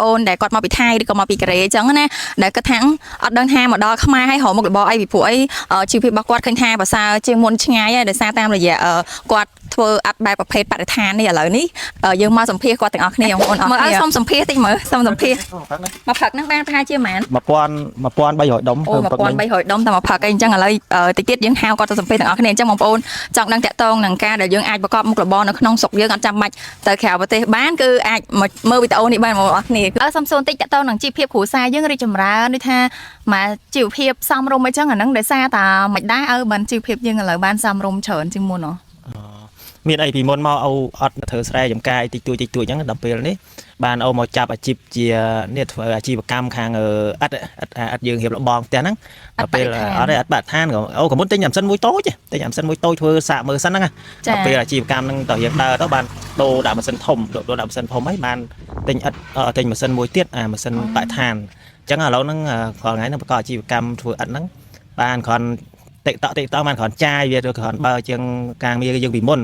អូនដែលគាត់មកពីថៃឬក៏មកពីកូរ៉េអញ្ចឹងណាដែលគាត់ថាអត់ដឹងថាមកដល់ខ្មែរហើយរកមុខរបរអីពីព្រោះអីជីវភាពរបស់គាត់ឃើញថាភាសាជាងមុនឆ្ងាយហើយដោយសារតាមរយៈគាត់ធ្វើអត់បែបប្រភេទបរិស្ថាននេះឥឡូវនេះយើងមកសម្ភាសគាត់ទាំងអស់គ្នាបងប្អូនអរគ្នាសូមសម្ភាសតិចមើលសូមសម្ភាសមកផឹកហ្នឹងបានប្រហែលជាប៉ុន្មាន1300ដុំអូ1300ដុំតែមកផឹកអីអញ្ចឹងឥឡូវតិចទៀតយើងហៅគាត់ទៅសម្ភាសទាំងអស់គ្នាអញ្ចឹងបងប្អូនចង់ដឹងតាក់ទងនឹងការដែលយើងអាចប្រកបមុខរបរនៅក្នុងស្រុកយើងអត់ចាំបាច់ទៅក្រៅប្រទេសបានគឺអាចមើលវីដេអូនេះបានបងប្អូនអរគ្នាសំសួរតិចតាក់ទងនឹងជីវភាពគ្រួសារយើងរីកចម្រើនដូចថាមកជីវភាពសមរម្យអីចឹងអាហ្នឹងដោយសារតែមិនដែរឲ្យបានជីវភាពយើងឥឡូវបានសមរម្យច្រើនជាងមុនហ៎មានអីពីមុនមកអូអត់ធ្វើស្រែចំការតិចតួចអញ្ចឹងដល់ពេលនេះបានអូមកចាប់អាជីពជានេះធ្វើអាជីវកម្មខាងអត់យើងរៀបលបងផ្ទះហ្នឹងដល់ពេលអត់ទេអត់បាក់ឋានអូក៏មុនទិញអាម៉ាស៊ីនមួយតូចទិញអាម៉ាស៊ីនមួយតូចធ្វើសាកមើលសិនហ្នឹងដល់ពេលអាជីវកម្មហ្នឹងតើយើងដើរទៅបានដូរដាក់ម៉ាស៊ីនធំដូរដាក់ម៉ាស៊ីនធំហើយបានទិញទិញម៉ាស៊ីនមួយទៀតអាម៉ាស៊ីនបាក់ឋានអញ្ចឹងឥឡូវហ្នឹងគាត់ថ្ងៃហ្នឹងប្រកបអាជីវកម្មធ្វើអត់ហ្នឹងបានគ្រាន់តិចតបានគ្រាន់ចាយវាគ្រាន់បើជាងការងារយើងពីមុន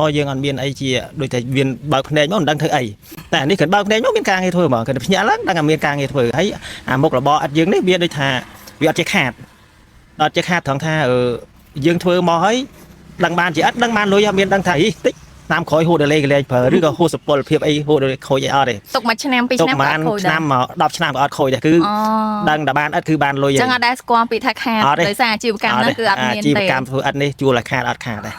មកយើងអត់មានអីជាដូចតែមានបើកភ្នែកមកមិនដឹងធ្វើអីតែនេះគ្រាន់បើកភ្នែកមកមានការងារធ្វើហ្មងគ្រាន់តែភ្ញាក់ឡើងដឹងថាមានការងារធ្វើហើយអាមុខរបរអត់យើងនេះវាដូចថាវាអត់ជាខាតត្រង់ថាយើងធ្វើមកហើយដឹងបានជាអត់ដឹងបានលុយអត់មានដឹងថាអីតិចតាមក្រោយហូតដល់លេងប្រើឬក៏ហូតសុពលភាពអីហូតដល់ខូចអីអត់ទេទុកមួយឆ្នាំពីរឆ្នាំក៏អត់ខូចឆ្នាំ10ឆ្នាំក៏អត់ខូចដែរគឺដឹងតែបានអត់គឺបានលុយអញ្ចឹងអត់ដែរស្គាល់ពីថាខាតដោយសារអាជីវកម្មហ្នឹងគឺអត់មានទេអាជីវកម្មធ្វើអត់នេះជួលឲ្យខាតអត់ខាតដែរ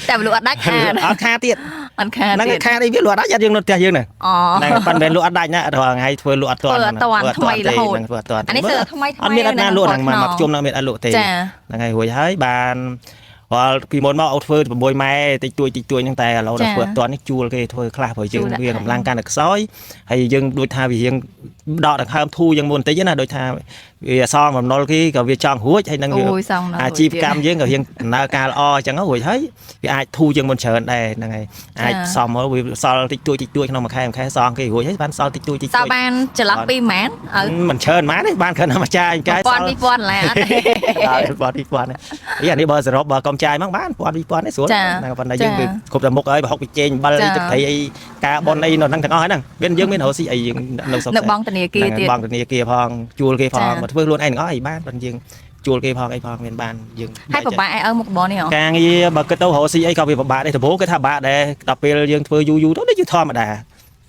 តែលក់អត់ដាច់ខាតអត់ខាតទៀតអត់ខាតហ្នឹងខាតអីវាលក់អត់ដាច់យើងនៅផ្ទះយើងហ្នឹងហ្នឹងប៉ុន្តែលក់អត់ដាច់ណារាល់ថ្ងៃធ្វើលក់អត់ទាន់ថ្មីរហូតអានេះគឺថ្មីអត់មានអត់ណាលក់ហ្នឹងមកជុំនៅមានអត់លក់ទេហ្នឹងហើយរួចហើយបានរាល់ពីមុនមកអូធ្វើ6ម៉ែតិចតួចហ្នឹងតែឥឡូវដល់ធ្វើអត់ទាន់នេះជួលគេធ្វើខ្លះព្រោះយើងវាកម្លាំងកាន់តែខ្សោយហើយយើងដូចថាវារៀងដកដង្ហើមធូរយ៉ាងមុនបន្តិចណាដូចថាវាសងបំណុលគេក៏វាចង់រួចហើយនឹងអាជីវកម្មយើងក៏រៀងដំណើរការល្អអញ្ចឹងរួចហើយវាអាចធូរជាងមុនច្រើនដែរហ្នឹងហើយអាចសមមកវាសល់តិចតួចក្នុងមួយខែសងគេរួចហើយបានសល់តិចតួចសល់បានចន្លោះពីម៉ានមិនច្រើនម៉ានទេបានគ្រាន់តែមួយចាយកាយ1000 2000ឡាអត់ទេ1000 2000អានេះបើសរុបបើកុំចាយមកបាន1000 2000នេះស្រួលហ្នឹងប៉ុន្តែយើងគឺគ្រប់តែមុខហើយបើហុកពីជែង7អីទឹកត្រីអីការបនអីនៅហ្នឹងទាំងអស់ហ្នឹងមានយើងមានរកស៊ីអីយើងនៅសុខនៅបងធនាគារទៀតបងធនាគារផងជួលគេផងមកធ្វើខ្លួនឯងទាំងអស់អីបានប៉ុន្តែយើងជួលគេផងអីផងមានបានយើងហើយពិបាកឲ្យមុខរបរនេះហ៎ការងារបើគិតទៅរកស៊ីអីក៏វាពិបាកដែរដំបូងគេថាពិបាកដែរដល់ពេលយើងធ្វើយូរទៅដូចជាធម្មតា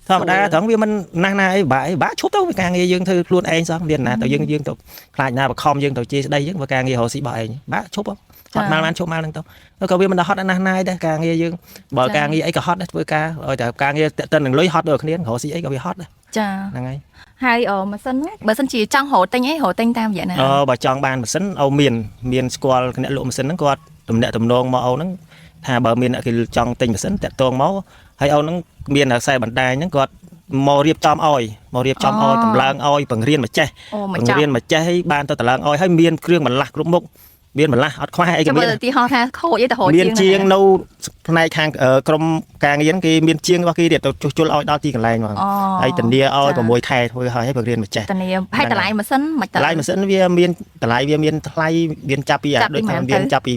ត្រង់វាមិនណាស់ណាអីបាក់ឈប់ទៅការងារយើងធ្វើខ្លួនឯងសោះមានណាទៅយើងទៅខ្លាចណាបខំយើងទៅជេរស្ដីយើងបើការងាររកស៊ីរបស់ឯងបាក់ឈប់ហត់មកបានឈប់មកហ្នឹងទៅក៏វាមិនដល់ហត់ណាស់ណាយដែរការងារយើងបើការងារអីក៏ហត់ដែរធ្វើការឲ្យតែការងារតឹងនឹងលុយហត់ដូចគ្នារកស៊ីអីក៏វាហត់ដែរចាហ្នឹងហើយហើយម៉ាស៊ីនបើសិនជាចង់រកទិញអីរកទិញតាមរយៈណាបើចង់បានម៉ាស៊ីនអូមានស្គាល់អ្នកលក់ម៉ាស៊ីនហ្នឹងគាត់ទំនាក់ទំនងមកអូហ្នឹងថាបើមានអ្នកគេចង់ទិញម៉ាស៊ីនតាក់ទងមកហើយអូហ្នឹងមានខ្សែបណ្ដាញហ្នឹងគាត់មករៀបចំឲ្យតម្លើងឲ្យបង្រៀនមកចេះឲ្យបានទៅតម្លើងឲ្យហើយមានគ្រឿងបន្លាស់គ្រប់មុខមានបន្លាស់អត់ខ្វះអីក៏មានឧទាហរណ៍ថាខូចអីទៅរកមានជាងនៅផ្នែកខាងក្រុមការងារគេមានជាងរបស់គេទៀតទៅជួសជុលឲ្យដល់ទីកន្លែងហ្មងហើយធានាឲ្យ6ខែធ្វើឲ្យបង្រៀនមកចេះធានាហើយតម្លៃម៉ាស៊ីនមិនតម្លៃម៉ាស៊ីនវាមានតម្លៃវាមានថ្លៃមានចាប់ពីដូចថាមានចាប់ពី